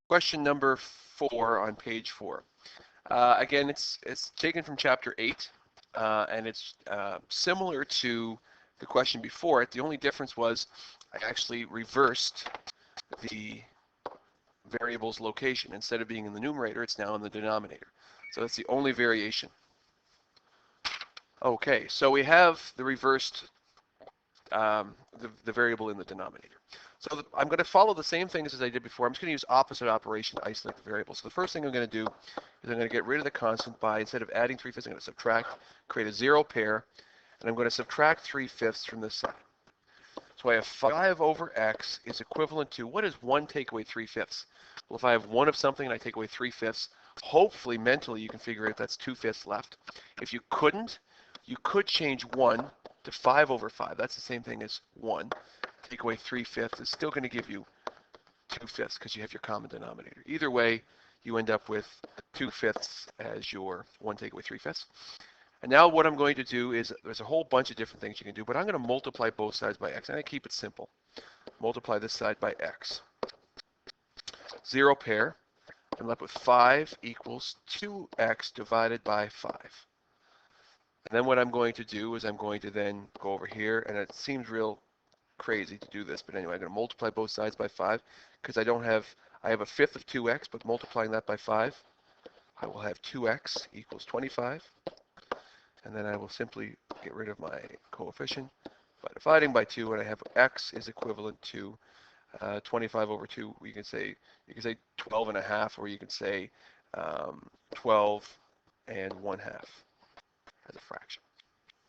question number 4 on page 4. Again, it's taken from chapter 8, and it's similar to the question before it. The only difference was I actually reversed the variable's location. Instead of being in the numerator, it's now in the denominator. So that's the only variation. Okay, so we have the reversed the variable in the denominator. So I'm going to follow the same things as I did before. I'm just going to use opposite operation to isolate the variable. So the first thing I'm going to do is I'm going to get rid of the constant by, instead of adding 3/5, I'm going to subtract, create a 0 pair, and I'm going to subtract 3/5 from this side. So I have 5 over x is equivalent to, what is 1 take away 3/5? Well, if I have 1 of something and I take away 3/5, hopefully mentally you can figure out that's 2/5 left. If you couldn't, you could change 1 to 5 over 5. That's the same thing as 1. Take away 3/5 is still going to give you 2/5 because you have your common denominator. Either way, you end up with 2/5 as your 1 take away 3/5. And now what I'm going to do is, there's a whole bunch of different things you can do, but I'm going to multiply both sides by x. I'm going to keep it simple. Multiply this side by x. 0 pair. I'm left with 5 equals 2x divided by 5. And then what I'm going to do is I'm going to then go over here, and it seems real crazy to do this, but anyway, I'm going to multiply both sides by 5 because I have a fifth of 2x, but multiplying that by 5, I will have 2x equals 25. And then I will simply get rid of my coefficient by dividing by 2, and I have x is equivalent to 25 over 2. You can say 12 and a half, or you can say 12 and 1/2 as a fraction.